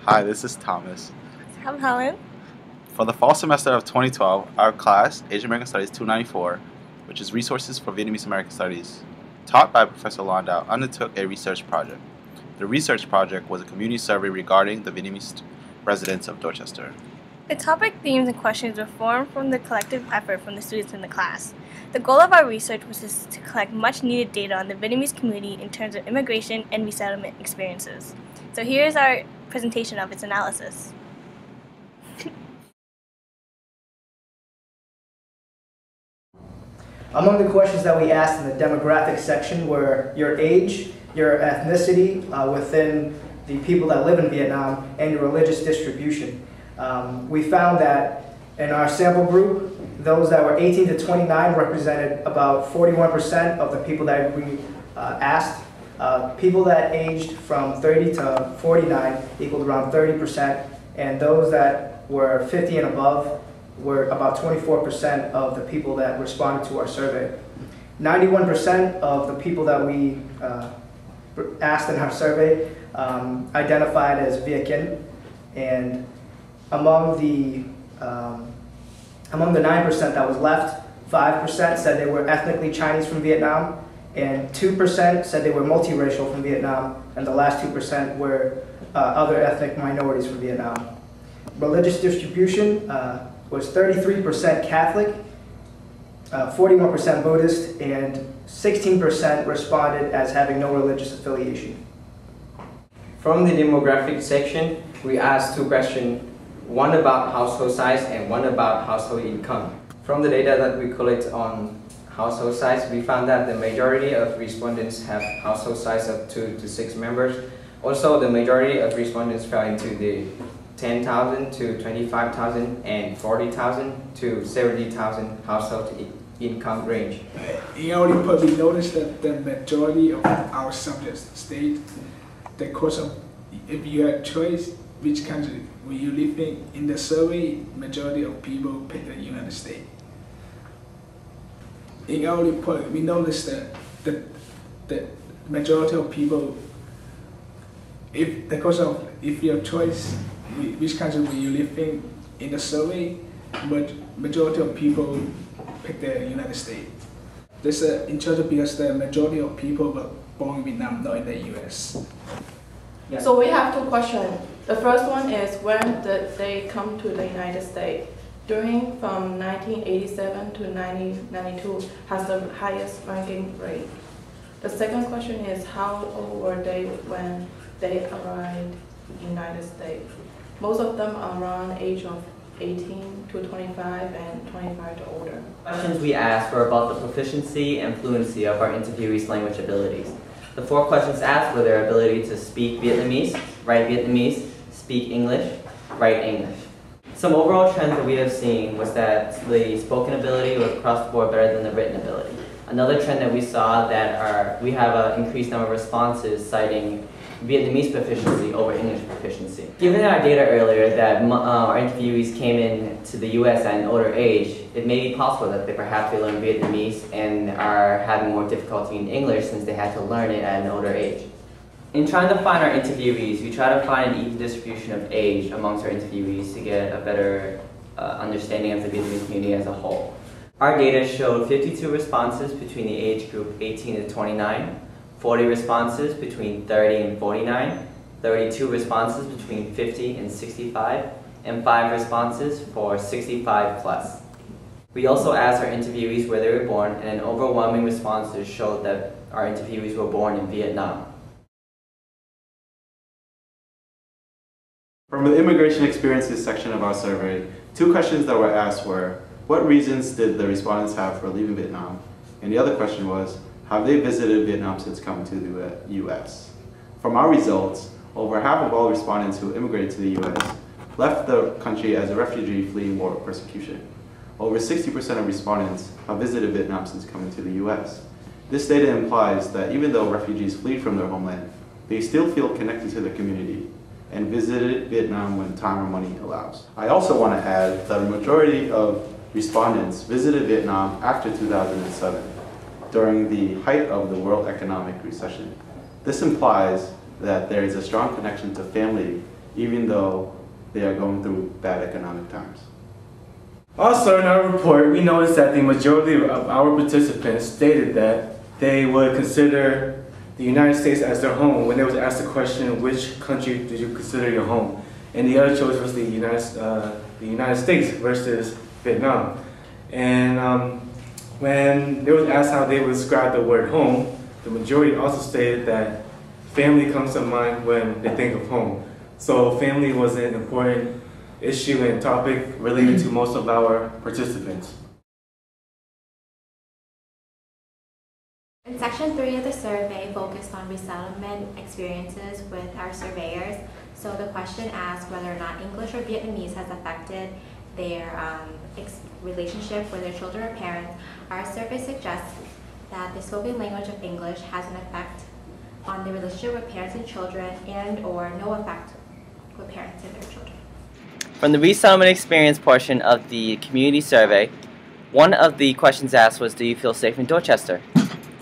Hi, this is Thomas. I'm Helen. For the fall semester of 2012, our class, Asian American Studies 294, which is Resources for Vietnamese American Studies, taught by Professor Landau, undertook a research project. The research project was a community survey regarding the Vietnamese residents of Dorchester. The topic, themes, and questions were formed from the collective effort from the students in the class. The goal of our research was to collect much-needed data on the Vietnamese community in terms of immigration and resettlement experiences. So here's our presentation of its analysis. Among the questions that we asked in the demographic section were your age, your ethnicity within the people that live in Vietnam, and your religious distribution. We found that in our sample group, those that were 18 to 29 represented about 41% of the people that we asked. People that aged from 30 to 49 equaled around 30%, and those that were 50 and above were about 24% of the people that responded to our survey. 91% of the people that we asked in our survey identified as Viet Kinh, and among the 9% that was left, 5% said they were ethnically Chinese from Vietnam, and 2% said they were multiracial from Vietnam, and the last 2% were other ethnic minorities from Vietnam. Religious distribution was 33% Catholic, 41% Buddhist, and 16% responded as having no religious affiliation. From the demographic section, we asked two questions, one about household size and one about household income. From the data that we collect on household size, we found that the majority of respondents have household size of 2 to 6 members. Also, the majority of respondents fell into the 10,000 to 25,000 and 40,000 to 70,000 household income range. In our report, we noticed that the majority of our subjects state the course of, if you had choice, which country will you live in the survey, majority of people picked the United States. In our report, we noticed that the majority of people, if your choice, which country will you live in the survey, but majority of people pick the United States. This is interesting because the majority of people were born in Vietnam, not in the US. Yeah. So we have two questions. The first one is when did they come to the United States? During from 1987 to 1992 has the highest ranking rate. The second question is how old were they when they arrived in the United States? Most of them are around age of 18 to 25 and 25 to older. Questions we asked were about the proficiency and fluency of our interviewees' language abilities. The 4 questions asked were their ability to speak Vietnamese, write Vietnamese, speak English, write English. Some overall trends that we have seen was that the spoken ability was across the board better than the written ability. Another trend that we saw that we have an increased number of responses citing Vietnamese proficiency over English proficiency. Given our data earlier that our interviewees came in to the US at an older age, it may be possible that perhaps they learned Vietnamese and are having more difficulty in English since they had to learn it at an older age. In trying to find our interviewees, we try to find an even distribution of age amongst our interviewees to get a better understanding of the Vietnamese community as a whole. Our data showed 52 responses between the age group 18 to 29, 40 responses between 30 and 49, 32 responses between 50 and 65, and 5 responses for 65 plus. We also asked our interviewees where they were born, and an overwhelming responses showed that our interviewees were born in Vietnam. From the immigration experiences section of our survey, 2 questions that were asked were, what reasons did the respondents have for leaving Vietnam? And the other question was, have they visited Vietnam since coming to the US? From our results, over half of all respondents who immigrated to the US left the country as a refugee fleeing war or persecution. Over 60% of respondents have visited Vietnam since coming to the US. This data implies that even though refugees flee from their homeland, they still feel connected to the community and visited Vietnam when time or money allows. I also want to add that a majority of respondents visited Vietnam after 2007, during the height of the world economic recession. This implies that there is a strong connection to family even though they are going through bad economic times. Also, in our report, we noticed that the majority of our participants stated that they would consider the United States as their home when they was asked the question, which country did you consider your home? And the other choice was the United States versus Vietnam. And when they was asked how they would describe the word home, the majority also stated that family comes to mind when they think of home. So family was an important issue and topic related to most of our participants. In section 3 of the survey focused on resettlement experiences with our surveyors. So the question asked whether or not English or Vietnamese has affected their relationship with their children or parents. Our survey suggests that the spoken language of English has an effect on the relationship with parents and children, and or no effect with parents and their children. From the resettlement experience portion of the community survey, one of the questions asked was, do you feel safe in Dorchester?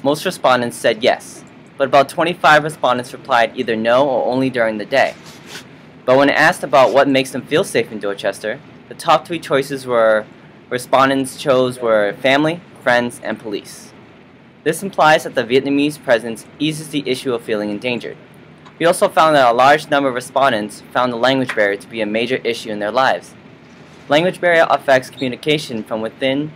Most respondents said yes, but about 25 respondents replied either no or only during the day. But when asked about what makes them feel safe in Dorchester, the top 3 choices respondents chose were family, friends, and police. This implies that the Vietnamese presence eases the issue of feeling endangered. We also found that a large number of respondents found the language barrier to be a major issue in their lives. Language barrier affects communication from within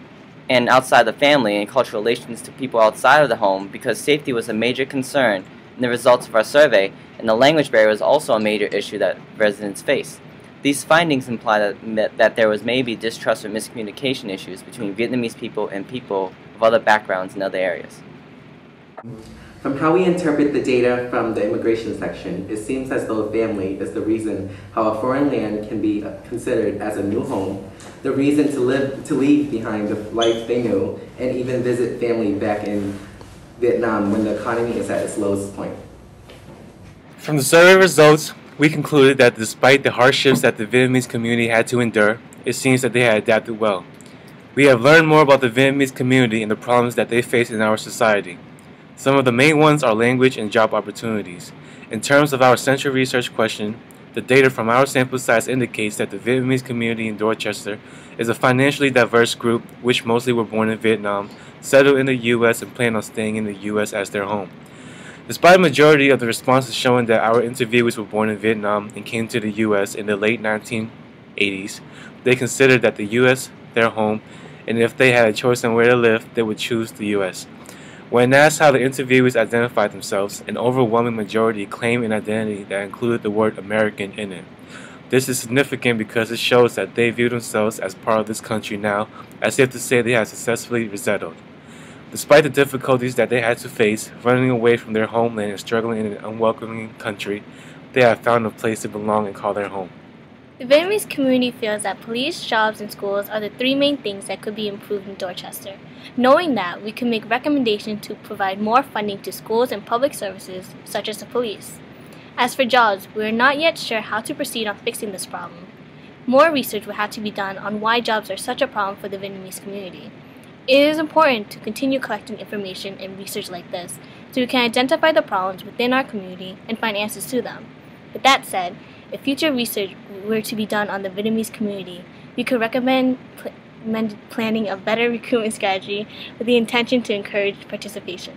and outside the family and cultural relations to people outside of the home because safety was a major concern in the results of our survey, and the language barrier was also a major issue that residents face. These findings imply that there was maybe distrust or miscommunication issues between Vietnamese people and people of other backgrounds in other areas. From how we interpret the data from the immigration section, it seems as though family is the reason how a foreign land can be considered as a new home, the reason to leave behind the life they knew, and even visit family back in Vietnam when the economy is at its lowest point. From the survey results, we concluded that despite the hardships that the Vietnamese community had to endure, it seems that they had adapted well. We have learned more about the Vietnamese community and the problems that they face in our society. Some of the main ones are language and job opportunities. In terms of our central research question, the data from our sample size indicates that the Vietnamese community in Dorchester is a financially diverse group which mostly were born in Vietnam, settled in the U.S. and plan on staying in the U.S. as their home. Despite a majority of the responses showing that our interviewers were born in Vietnam and came to the U.S. in the late 1980s, they considered that the U.S. their home, and if they had a choice on where to live, they would choose the U.S. When asked how the interviewers identified themselves, an overwhelming majority claimed an identity that included the word American in it. This is significant because it shows that they view themselves as part of this country now, as if to say they have successfully resettled. Despite the difficulties that they had to face, running away from their homeland and struggling in an unwelcoming country, they have found a place to belong and call their home. The Vietnamese community feels that police, jobs, and schools are the 3 main things that could be improved in Dorchester. Knowing that, we can make recommendations to provide more funding to schools and public services, such as the police. As for jobs, we are not yet sure how to proceed on fixing this problem. More research will have to be done on why jobs are such a problem for the Vietnamese community. It is important to continue collecting information and research like this, so we can identify the problems within our community and find answers to them. With that said, if future research were to be done on the Vietnamese community, we could recommend planning a better recruitment strategy with the intention to encourage participation.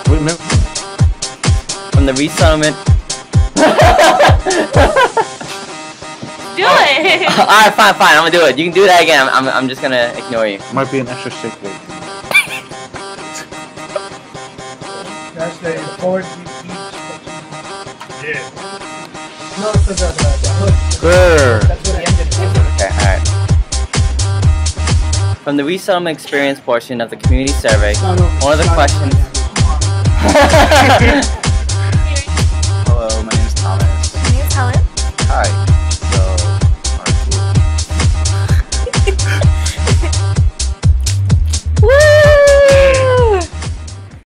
Wait a minute. From the resettlement... Do it! Alright, fine, I'm gonna do it. You can do that again. I'm just gonna ignore you. Might be an extra shake weight. That's the important Yeah. No, it's the hood. Grr. That's what the engine is. Okay, alright. From the resettlement experience portion of the community survey, one of the questions...